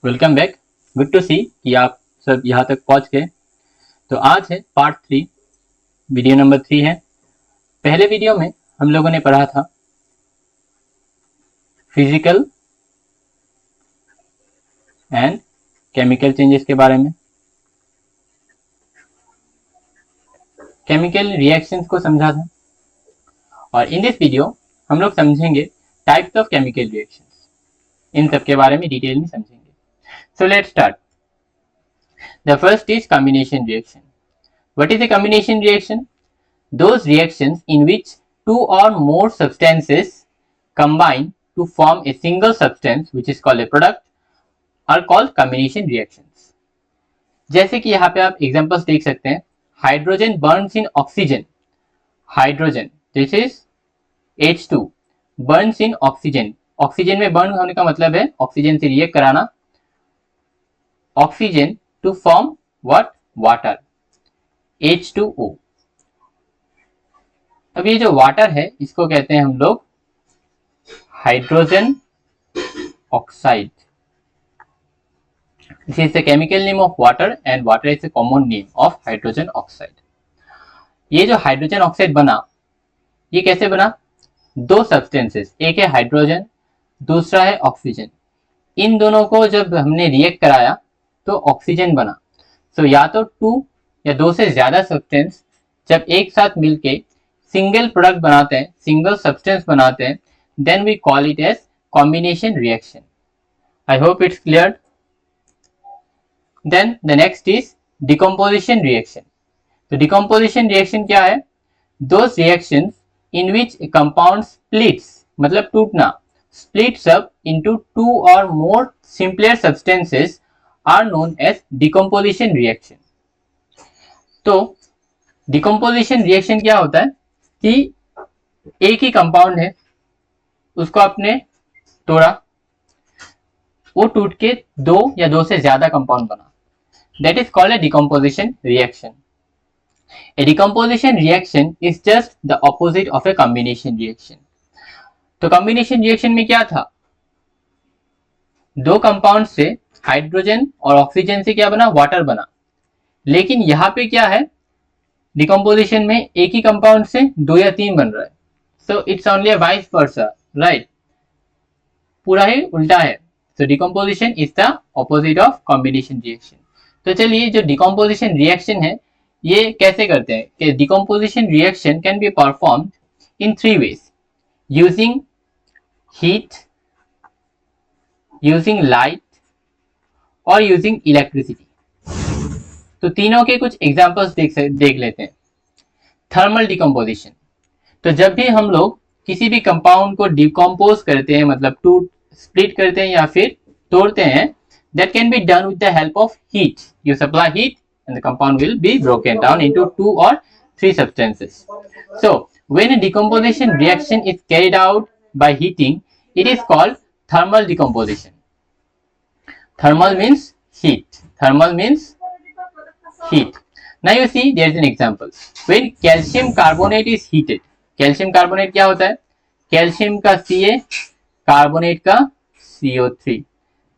Welcome back. Good to सी कि आप सब यहाँ तक पहुँच गए। तो आज है पार्ट 3, वीडियो नंबर 3 है। पहले वीडियो में हम लोगों ने पढ़ा था फिजिकल एंड केमिकल चेंजेस के बारे में, केमिकल रिएक्शंस को समझा था। और इन दिस वीडियो हम लोग समझेंगे टाइप्स ऑफ केमिकल रिएक्शंस, इन सब के बारे में डिटेल में समझेंगे। So let's start. The first is combination reaction. What is a combination reaction? Those reactions in which two or more substances combine to form a single substance which is called a product are called combination reactions. जैसे कि यहाँ पे आप examples देख सकते हैं, hydrogen burns in oxygen. Hydrogen this is H2 burns in oxygen. Oxygen में burn होने का मतलब है ऑक्सीजन से रिएक्ट कराना, oxygen to form what? Water, H2O। अब ये जो वाटर है इसको कहते हैं हम लोग hydrogen oxide. This is the chemical name of water and water is the common name of hydrogen oxide. ये जो हाइड्रोजन ऑक्साइड बना, ये कैसे बना? दो सब्सटेंसेस, एक है हाइड्रोजन, दूसरा है ऑक्सीजन। इन दोनों को जब हमने रिएक्ट कराया तो ऑक्सीजन बना। सो या तो टू या दो से ज्यादा सब्सटेंस जब एक साथ मिलके सिंगल प्रोडक्ट बनाते हैं, सिंगल सब्सटेंस बनाते हैं, then we call it as combination reaction. I hope it's clear. Then the next is decomposition reaction. तो डिकम्पोजिशन रिएक्शन क्या है? Those reactions in which compound splits, मतलब टूटना, splits up into two or more simpler substances are known as decomposition reaction. तो decomposition reaction क्या होता है कि एक ही कंपाउंड है, उसको आपने तोड़ा, वो टूट के दो या दो से ज्यादा कंपाउंड बना, that is called a decomposition reaction. A decomposition reaction is just the opposite of a combination reaction. तो कॉम्बिनेशन रिएक्शन में क्या था? दो कंपाउंड से हाइड्रोजन और ऑक्सीजन से क्या बना? वाटर बना। लेकिन यहाँ पे क्या है? डिकम्पोजिशन में एक ही कंपाउंड से दो या तीन बन रहा है। So it's only vice versa, right? पूरा ही उल्टा है। So decomposition is the opposite of combination reaction. तो चलिए, जो डिकम्पोजिशन रिएक्शन है ये कैसे करते हैं? कि decomposition reaction can be performed in 3 ways, using heat, using light और यूजिंग इलेक्ट्रिसिटी। तो तीनों के कुछ एग्जांपल्स देख लेते हैं। Thermal decomposition. तो जब भी हम लोग किसी भी कंपाउंड को डिकम्पोज करते हैं, मतलब टूट स्प्लिट करते हैं या फिर तोड़ते हैं, that can be done with the help of heat. You supply heat and the compound will be broken down into 2 or 3 substances. So when a decomposition reaction is carried out by heating, it is called thermal decomposition. Thermal means heat. Thermal means heat. Now you see there is an example. When calcium carbonate is heated, calcium carbonate क्या होता है? Calcium का Ca, carbonate का CO3.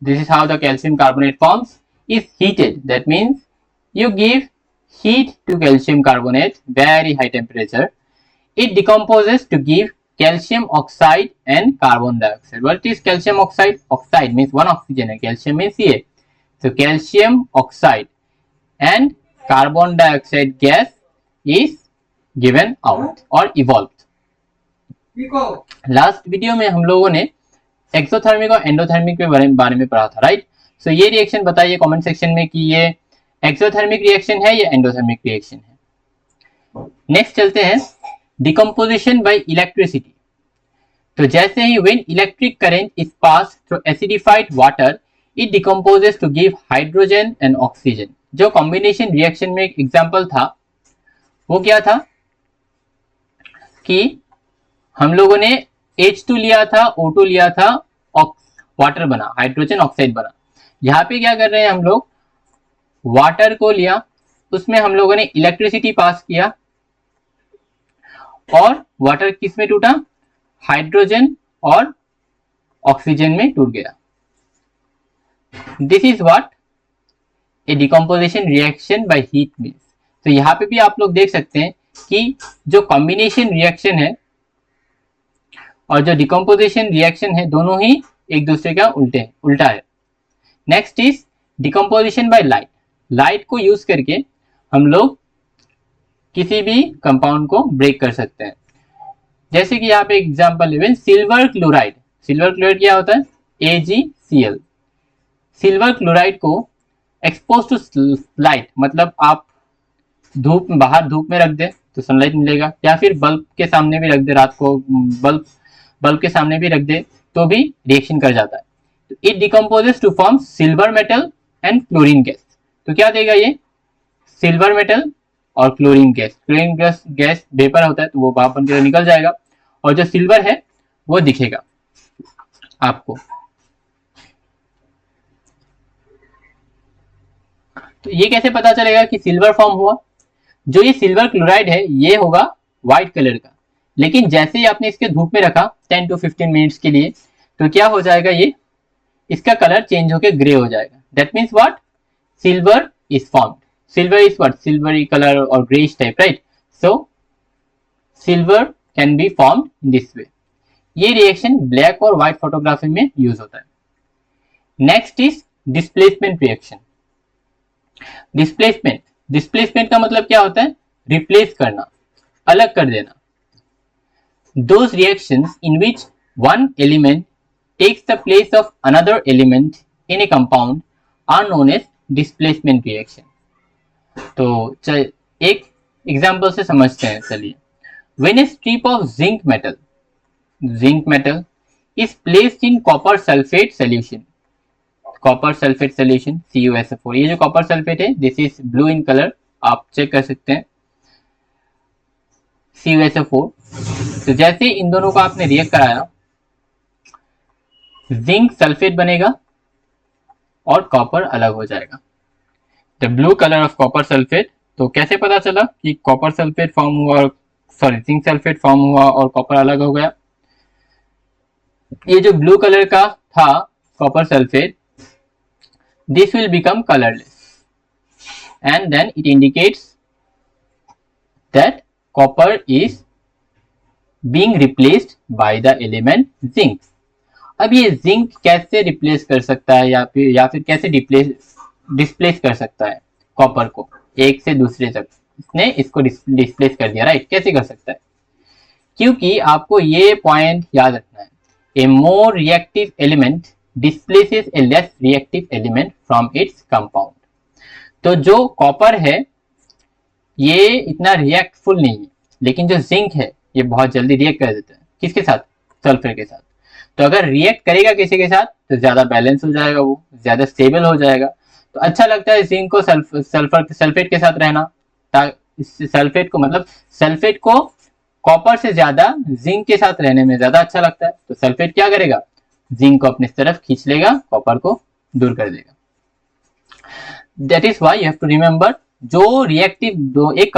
This is how the calcium carbonate forms. Is heated. That means you give heat to calcium carbonate, very high temperature. It decomposes to give calcium oxide and carbon dioxide. What is calcium oxide? Oxide means one oxygen and calcium means Ca. So calcium oxide and carbon dioxide gas is given out or evolved. Last video में हम लोगों ने exothermic और endothermic के बारे में पढ़ा था, राइट? सो ये रिएक्शन बताइए कमेंट सेक्शन में कि ये एक्सोथर्मिक रिएक्शन है या एंडोथर्मिक रिएक्शन है। नेक्स्ट चलते हैं डिकम्पोजिशन बाय इलेक्ट्रिसिटी। तो जैसे ही when electric current is pass through acidified water, it decomposes to give hydrogen and oxygen. जो कॉम्बिनेशन रिएक्शन में एक एग्जांपल था वो क्या था कि हम लोगों ने H2 लिया था, O2 लिया था, वाटर बना, हाइड्रोजन ऑक्साइड बना। यहाँ पे क्या कर रहे हैं हम लोग? वाटर को लिया, उसमें हम लोगों ने इलेक्ट्रिसिटी पास किया और वाटर किस में टूटा? हाइड्रोजन और ऑक्सीजन में टूट गया। This is what A decomposition reaction by heat means. तो यहाँ पे भी आप लोग देख सकते हैं कि जो कॉम्बिनेशन रिएक्शन है और जो डिकम्पोजिशन रिएक्शन है दोनों ही एक दूसरे का उल्टा है। Next is decomposition by light. Light को यूज करके हम लोग किसी भी कंपाउंड को ब्रेक कर सकते हैं। जैसे कि यहाँ पे एग्जांपल लें सिल्वर क्लोराइड। सिल्वर क्लोराइड क्या होता है? AgCl। सिल्वर क्लोराइड को एक्सपोज टू लाइट, मतलब आप बाहर धूप में रख दे तो सनलाइट मिलेगा, या फिर बल्ब के सामने भी रख दे, रात को बल्ब के सामने भी रख दे तो भी रिएक्शन कर जाता है। तो it decomposes to form silver metal and chlorine gas. तो क्या देगा ये? सिल्वर मेटल और क्लोरीन गैस। क्लोरीन गैस वेपर होता है तो वो भाप बनकर निकल जाएगा और जो सिल्वर है वो दिखेगा आपको। तो ये कैसे पता चलेगा कि सिल्वर फॉर्म हुआ? जो ये सिल्वर क्लोराइड है ये होगा व्हाइट कलर का, लेकिन जैसे ही आपने इसके धूप में रखा 10 to 15 मिनट्स के लिए तो क्या हो जाएगा? ये इसका कलर चेंज होकर ग्रे हो जाएगा। That means what? Silver is formed. Silver is what? Silvery color or grayish type, right? So silver can be formed in this way. ये रिएक्शन ब्लैक और व्हाइट फोटोग्राफी में यूज होता है। Next is displacement reaction. Displacement का मतलब क्या होता है? रिप्लेस करना, अलग कर देना। Those reactions in which one element takes the place of another element in a compound are known as displacement reaction. तो एक एग्जाम्पल से समझते हैं। चलिए, when A strip of zinc metal is placed in copper sulphate solution, CuSO4। ये जो copper sulphate है this is blue in colour, आप चेक कर सकते हैं CuSO4। तो जैसे इन दोनों को आपने रिएक्ट कराया, जिंक सल्फेट बनेगा और कॉपर अलग हो जाएगा। The blue colour of copper sulphate. तो कैसे पता चला कि कॉपर सल्फेट फॉर्म हुआ और जिंक सल्फेट फॉर्म हुआ और कॉपर अलग हो गया? ये जो ब्लू कलर का था copper sulphate, this will become colourless and then it indicates that copper is being replaced by the element zinc. अब ये जिंक कैसे रिप्लेस कर सकता है या फिर कैसे डिस्प्लेस कर सकता है कॉपर को एक से दूसरे तक? इसने इसको डिस्प्लेस कर दिया, राइट? कैसे कर सकता है? क्योंकि आपको ये पॉइंट याद रखना है, a more reactive element displaces a less reactive element from its compound. तो जो कॉपर है ये इतना रिएक्टफुल नहीं है, लेकिन जो जिंक है ये बहुत जल्दी रिएक्ट कर देता है। किसके साथ? सल्फर के साथ। तो अगर रिएक्ट करेगा किसी के साथ तो ज्यादा बैलेंस हो जाएगा, वो ज्यादा स्टेबल हो जाएगा। तो अच्छा लगता है जिंक को सल्फेट के साथ रहना। सल्फेट को कॉपर से ज्यादा जिंक के साथ रहने में ज्यादा अच्छा लगता है। तो सल्फेट क्या करेगा? जिंक को अपनी तरफ खींच लेगा, कॉपर को दूर कर देगा। That is why you have to remember, जो रिएक्टिव एक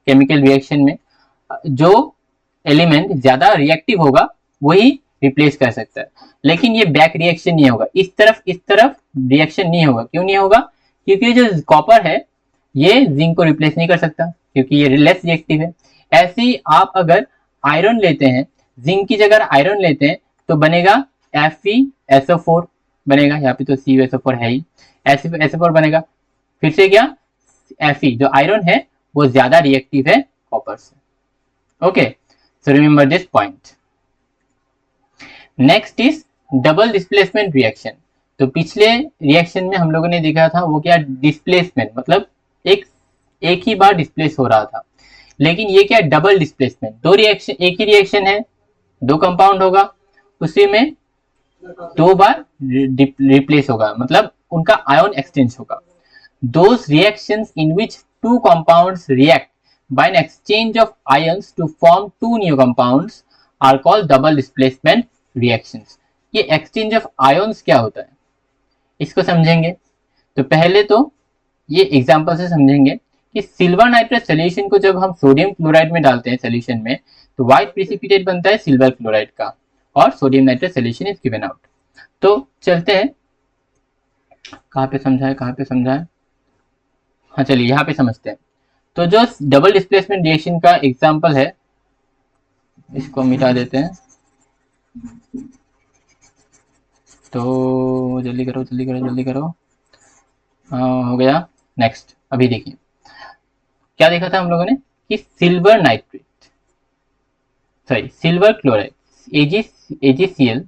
केमिकल रिएक्शन में जो एलिमेंट ज्यादा रिएक्टिव होगा वही रिप्लेस कर सकता है, लेकिन ये बैक रिएक्शन नहीं होगा। इस तरफ रिएक्शन नहीं होगा। क्यों नहीं होगा? क्योंकि जो कॉपर है ये जिंक को रिप्लेस नहीं कर सकता क्योंकि ये लेस रिएक्टिव है। ऐसे ही आप अगर आयरन लेते हैं, जिंक की जगह आयरन लेते हैं तो बनेगा FeSO4 बनेगा। यहाँ पे तो CuSO4 है ही, SO4 बनेगा। फिर से क्या? Fe जो आयरन है वो ज्यादा रिएक्टिव है कॉपर से। Okay, so remember this point. Next is double displacement reaction. तो पिछले रिएक्शन में हम लोगों ने देखा था वो क्या? डिस्प्लेसमेंट, मतलब एक ही बार डिस्प्लेस हो रहा था, लेकिन ये क्या? Double displacement. दो रिएक्शन, एक ही रिएक्शन है, दो कंपाउंड होगा, उसी में दो बार रिप्लेस होगा, मतलब उनका आयन एक्सचेंज होगा। Those reactions in which two compounds react by an exchange of ions to form two new compounds are called double displacement reactions. ये exchange of ions क्या होता है इसको समझेंगे। तो पहले तो ये एग्जांपल से समझेंगे कि सिल्वर नाइट्रेट सोल्यूशन को जब हम सोडियम क्लोराइड में डालते हैं सोल्यूशन में तो व्हाइट प्रेसिपिटेट बनता है सिल्वर क्लोराइड का और sodium nitrate solution is given out. तो चलते हैं कहाँ पे समझाए, कहाँ पे समझाए, हाँ चलिए यहाँ पे समझते हैं। तो जो डबल डिस्प्लेसमेंट रिएक्शन का एग्जांपल है, इसको मिटा देते हैं। तो जल्दी करो जल्दी करो जल्दी करो, हाँ हो गया। नेक्स्ट अभी देखिए क्या देखा था हम लोगों ने कि silver nitrate, sorry silver chloride AgCl,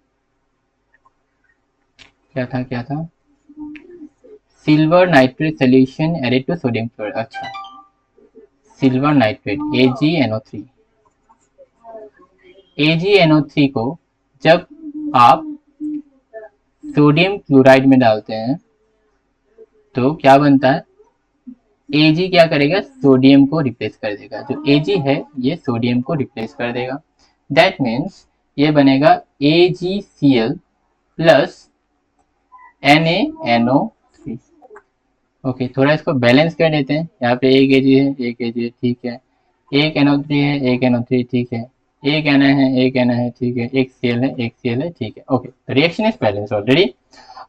क्या था silver nitrate solution added to sodium chloride, अच्छा सिल्वर नाइट्रेट AgNO3, AgNO3 को जब आप सोडियम क्लोराइड में डालते हैं तो क्या बनता है, Ag क्या करेगा, सोडियम को रिप्लेस कर देगा, जो Ag है ये सोडियम को रिप्लेस कर देगा। दैट मीन्स ये बनेगा AgCl प्लस NaNO3। ओके, थोड़ा इसको बैलेंस कर देते हैं, यहाँ पे एक Ag है एक Ag है, ठीक है, एक NO3 है एक NO3, ठीक है, एक Na है एक Na है, ठीक है, एक Cl है एक Cl है, ठीक है। ओके, तो रिएक्शन इज बैलेंस ऑलरेडी।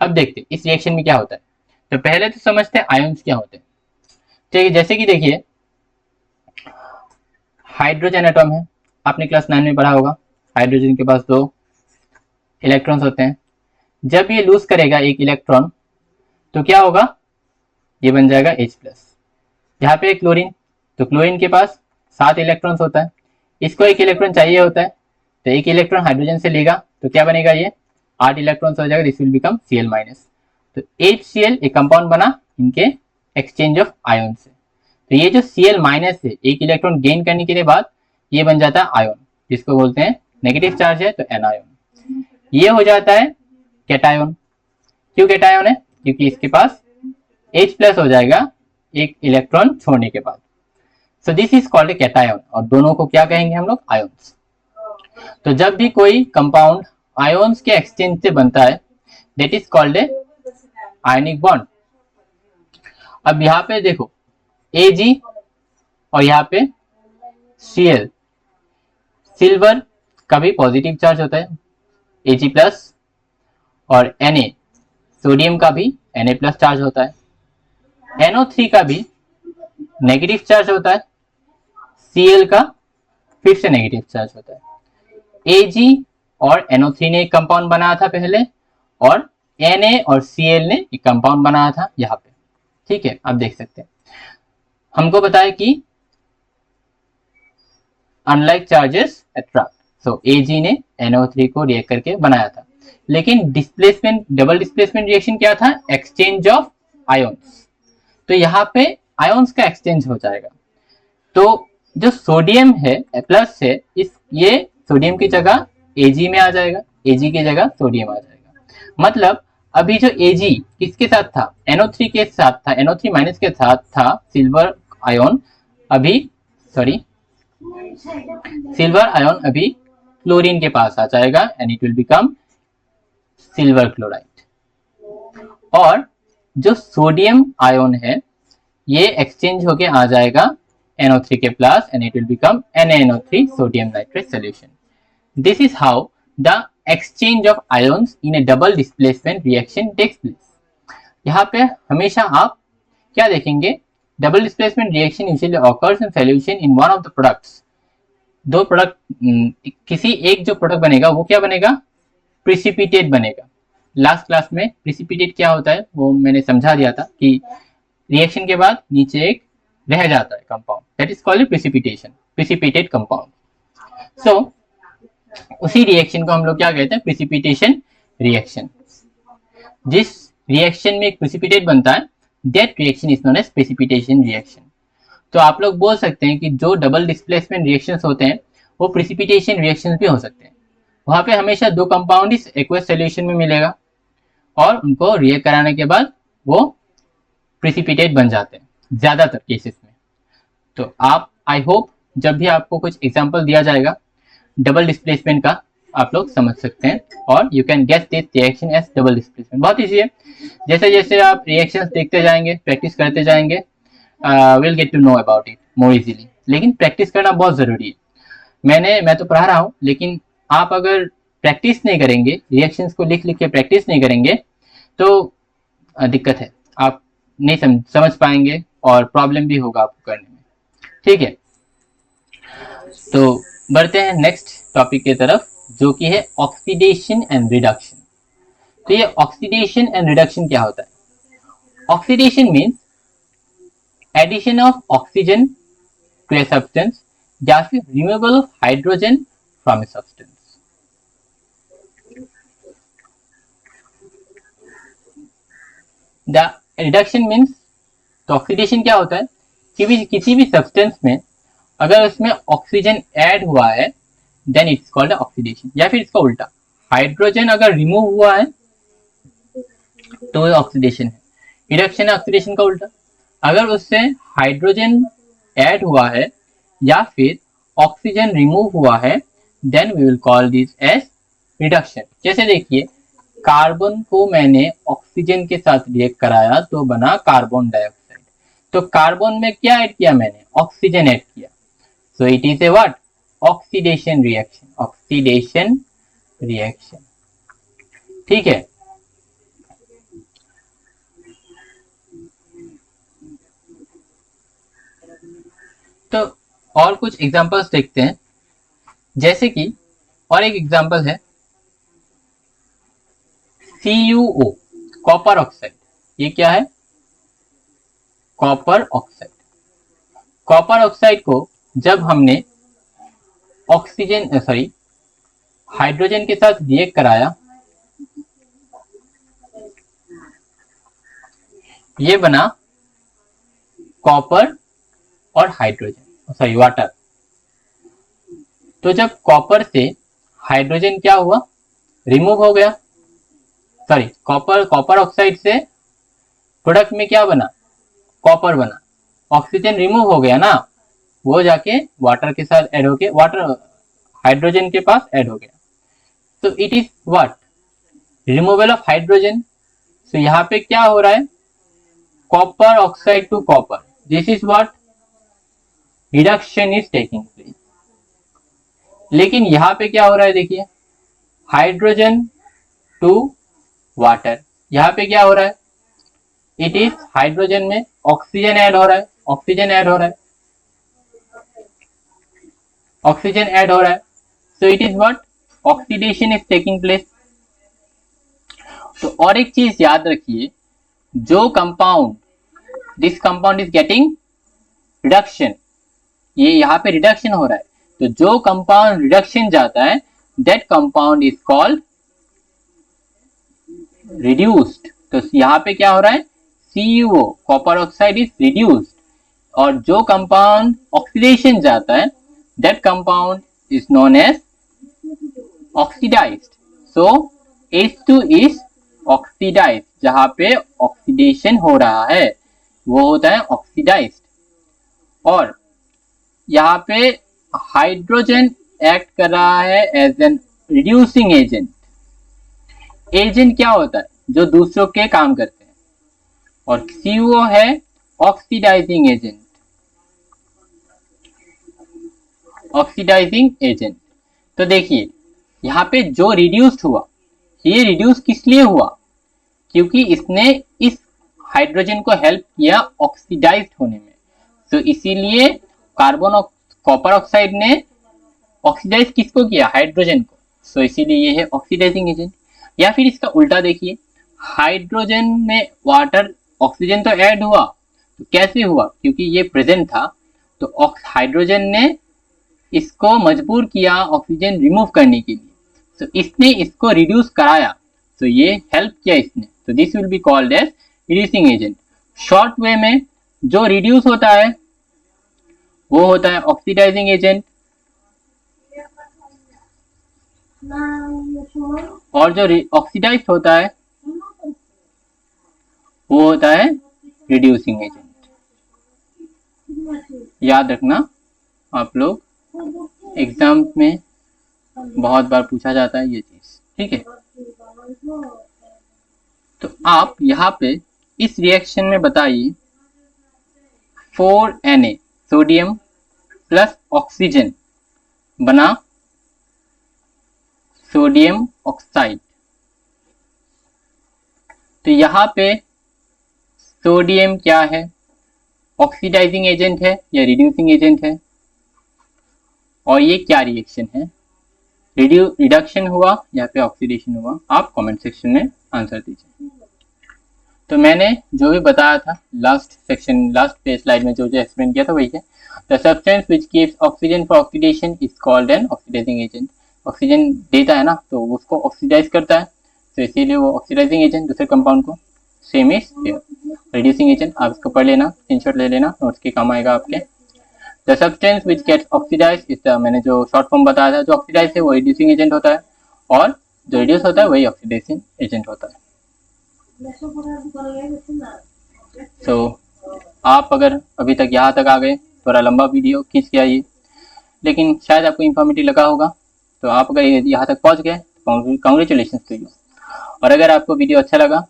अब देखते हैं इस रिएक्शन में क्या होता है। तो पहले तो समझते हैं आयंस क्या होते हैं। ठीक है, जैसे कि देखिए हाइड्रोजन एटम है, आपने क्लास 9 में पढ़ा होगा, हाइड्रोजन के पास 2 इलेक्ट्रॉन्स होते हैं। जब ये लूज करेगा एक इलेक्ट्रॉन तो क्या होगा, ये बन जाएगा H प्लस। यहाँ पे क्लोरीन, तो क्लोरीन के पास 7 इलेक्ट्रॉन्स होता है, इसको एक इलेक्ट्रॉन चाहिए होता है, तो एक इलेक्ट्रॉन हाइड्रोजन से लेगा तो क्या बनेगा, ये 8 इलेक्ट्रॉन्स हो जाएगा, this will become Cl minus. तो HCl एक कंपाउंड बना इनके एक्सचेंज ऑफ आयन से। तो ये जो Cl माइनस है एक इलेक्ट्रॉन गेन करने के बाद ये बन जाता है आयन, जिसको बोलते हैं नेगेटिव चार्ज है तो एनायन। ये हो जाता है कैटायन। क्यों कैटायन है, क्योंकि इसके पास H प्लस हो जाएगा एक इलेक्ट्रॉन छोड़ने के बाद। So this is called a cation, और दोनों को क्या कहेंगे हम लोग, आयन्स। तो जब भी कोई कंपाउंड आयन्स के एक्सचेंज से बनता है that is called a ionic bond. अब यहाँ पे देखो Ag और यहाँ पे Cl, सिल्वर का भी पॉजिटिव चार्ज होता है Ag प्लस, और Na सोडियम का भी Na प्लस चार्ज होता है, NO3 का भी नेगेटिव चार्ज होता है, Cl का फिर से नेगेटिव चार्ज होता है। Ag और NO3 ने एक कंपाउंड बनाया था पहले, और Na और Cl ने एक कंपाउंड बनाया था यहाँ पे, ठीक है। आप देख सकते हैं हमको बताया कि अनलाइक चार्जेस अट्रैक्ट, सो Ag ने NO3 को रिएक्ट करके बनाया था। लेकिन डिस्प्लेसमेंट, डबल डिस्प्लेसमेंट रिएक्शन क्या था, एक्सचेंज ऑफ आयन्स। तो यहाँ पे आयन्स का एक्सचेंज हो जाएगा, तो जो सोडियम है प्लस है, इस ये सोडियम की जगह Ag में आ जाएगा, Ag की जगह सोडियम आ जाएगा। मतलब अभी जो Ag किसके साथ था, NO3 के साथ था, NO3 माइनस के साथ था सिल्वर आयन, अभी सॉरी सिल्वर आयन अभी क्लोरीन के पास आ जाएगा and it will become silver chloride. और जो सोडियम आयन है ये एक्सचेंज होके आ जाएगा NO3 के plus and it will become NaNO3 sodium nitrate solution. This is how the exchange of ions in a double displacement reaction takes place। यहाँ पे हमेशा आप क्या देखेंगे, double displacement reaction usually occurs in solution in one of the products। दो product, किसी एक जो प्रोडक्ट बनेगा वो क्या बनेगा, प्रिसिपिटेट बनेगा। लास्ट क्लास में प्रिसिपिटेट क्या होता है वो मैंने समझा दिया था कि रिएक्शन के बाद नीचे एक रह जाता है compound, that is called precipitation, precipitate compound. So उसी रिएक्शन को हम लोग क्या कहते हैं, प्रिसिपिटेशन रिएक्शन। जिस रिएक्शन में एक प्रिसिपिटेट बनता है that reaction is known as precipitation reaction. तो आप लोग बोल सकते हैं कि जो डबल डिस्प्लेसमेंट रिएक्शंस होते हैं वो प्रिसिपिटेशन रिएक्शंस भी हो सकते हैं। वहां पे हमेशा दो कंपाउंड इस एक्वस सॉल्यूशन में मिलेगा और उनको रिएक्ट कराने के बाद वो प्रिसिपिटेट बन जाते हैं ज्यादातर केसेस में। तो आप आई होप जब भी आपको कुछ एग्जांपल दिया जाएगा डबल डिस्प्लेसमेंट का आप लोग समझ सकते हैं, और you can guess this reaction as double displacement. बहुत इजी है, जैसे जैसे आप रिएक्शंस देखते जाएंगे, प्रैक्टिस करते जाएंगे, will get to know about it more easily. लेकिन प्रैक्टिस करना बहुत जरूरी है। मैं तो पढ़ा रहा हूँ, लेकिन आप अगर प्रैक्टिस नहीं करेंगे, रिएक्शंस को लिख लिख के प्रैक्टिस नहीं करेंगे तो दिक्कत है, आप नहीं समझ पाएंगे और प्रॉब्लम भी होगा आपको करने में। ठीक है, तो बढ़ते हैं नेक्स्ट टॉपिक की तरफ, जो कि है ऑक्सीडेशन एंड रिडक्शन। तो ये ऑक्सीडेशन एंड रिडक्शन क्या होता है? Oxidation means addition of oxygen to a substance या फिर removal of hydrogen from a substance. The reduction means, तो ऑक्सीडेशन क्या होता है कि भी किसी भी सब्सटेंस में अगर उसमें ऑक्सीजन ऐड हुआ है देन इट्स कॉल्ड ऑक्सीडेशन, या फिर इसका उल्टा, हाइड्रोजन अगर रिमूव हुआ है तो ये ऑक्सीडेशन है। रिडक्शन है ऑक्सीडेशन का उल्टा। अगर उससे हाइड्रोजन ऐड हुआ है या फिर ऑक्सीजन रिमूव हुआ है then we will call this as reduction. जैसे देखिए, कार्बन को मैंने ऑक्सीजन के साथ रिएक्ट कराया तो बना कार्बन डाइऑक्साइड। तो कार्बन में क्या ऐड किया मैंने? ऑक्सीजन ऐड किया। So it is a what? Oxidation reaction, oxidation reaction. ठीक है, तो और कुछ एग्जांपल्स देखते हैं। जैसे कि और एक एग्जांपल है CuO, कॉपर ऑक्साइड। ये क्या है? Copper oxide. कॉपर ऑक्साइड को जब हमने ऑक्सीजन हाइड्रोजन के साथ रिएक्ट कराया, ये बना कॉपर और हाइड्रोजन, वाटर। तो जब कॉपर से हाइड्रोजन क्या हुआ? रिमूव हो गया। कॉपर ऑक्साइड से प्रोडक्ट में क्या बना? कॉपर बना। ऑक्सीजन रिमूव हो गया ना, वो जाके वाटर के साथ ऐड हो गया, वाटर हाइड्रोजन के पास ऐड हो गया। तो it is what? Removal of hydrogen. तो यहाँ पे क्या हो रहा है? Copper oxide to copper, this is what? Reduction is taking place. लेकिन यहाँ पे क्या हो रहा है? देखिए, हाइड्रोजन टू वाटर, यहाँ पे क्या हो रहा है? इट इज हाइड्रोजन में ऑक्सीजन ऐड हो रहा है, ऑक्सीजन ऐड हो रहा है, ऑक्सीजन ऐड हो रहा है। So it is what? Oxidation is taking place. तो और एक चीज याद रखिए, जो compound, this compound is getting reduction, ये यहाँ पे रिडक्शन हो रहा है, तो जो कंपाउंड रिडक्शन जाता है that compound is called reduced. तो यहाँ पे क्या हो रहा है? CuO, copper oxide is reduced, और जो कंपाउंड ऑक्सीडेशन जाता है that compound is known as oxidised. So H2 is oxidised, जहां पे ऑक्सीडेशन हो रहा है वो होता है ऑक्सीडाइज्ड। और यहाँ पे हाइड्रोजन एक्ट कर रहा है as an reducing agent. Agent क्या होता है? जो दूसरों के काम करते हैं, और CuO है ऑक्सीडाइजिंग एजेंट, ऑक्सीडाइजिंग एजेंट। तो देखिए, यहाँ पे जो रिड्यूस्ड हुआ, ये रिड्यूस किस लिए हुआ? क्योंकि इसने इस हाइड्रोजन को हेल्प किया ऑक्सीडाइज्ड होने में। तो इसीलिए कॉपर ऑक्साइड ने ऑक्सीडाइज किसको किया? हाइड्रोजन को। सो इसीलिए ये है ऑक्सीडाइजिंग एजेंट। या फिर इसका उल्टा देखिए, हाइड्रोजन में वाटर, ऑक्सीजन तो ऐड हुआ, तो कैसे हुआ? क्योंकि ये प्रेजेंट था, तो हाइड्रोजन ने इसको मजबूर किया ऑक्सीजन रिमूव करने के लिए, तो इसने इसको रिड्यूस कराया, तो ये हेल्प किया इसने। तो this will be called as reducing agent. Short way में जो रिड्यूस होता है वो होता है ऑक्सीडाइजिंग एजेंट, और जो ऑक्सीडाइज होता है वो होता है रिड्यूसिंग एजेंट। याद रखना, आप लोग एग्जाम में बहुत बार पूछा जाता है ये चीज, ठीक है। तो आप यहाँ पे इस रिएक्शन में बताइए 4Na सोडियम प्लस ऑक्सीजन बना सोडियम ऑक्साइड। तो यहाँ पे सोडियम क्या है, ऑक्सीडाइजिंग एजेंट है या रिड्यूसिंग एजेंट है, और ये क्या रिएक्शन है, रिडक्शन हुआ या फिर ऑक्सीडेशन हुआ, आप कमेंट सेक्शन में आंसर दीजिए। तो मैंने जो भी बताया था लास्ट स्लाइड में जो एक्सप्लेन किया था वही है। The substance which gives oxygen for oxidation is called an oxidising agent. Oxygen देता है ना तो उसको ऑक्सीडाइज करता है, तो इसीलिए वो ऑक्सीडाइजिंग एजेंट दूसरे कंपाउंड को। सेम इज रिड्यूसिंग एजेंट, आप इसको पढ़ लेना, स्क्रीनशॉट ले लेना, नोट्स के काम आएगा आपके। The substance which gets oxidise is the, मैंने जो शॉर्ट फॉर्म बताया था, जो ऑक्सीडाइज है वो रिड्यूसिंग एजेंट होता है, और जो रिड्यूस होता है वही ऑक्सीडाइजिंग एजेंट होता है। सो आप अगर अभी तक यहाँ तक आ गए, थोड़ा लंबा वीडियो खींच के आइए, लेकिन शायद आपको इन्फॉर्मेटिव लगा होगा। तो आप अगर यहाँ तक पहुँच गए तो कॉन्ग्रेचुलेशन टू यू। और अगर आपको वीडियो अच्छा लगा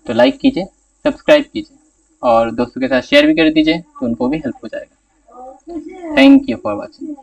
तो लाइक कीजिए, सब्सक्राइब कीजिए, और दोस्तों के साथ शेयर भी कर दीजिए तो उनको भी हेल्प हो जाएगा। Thank you for watching.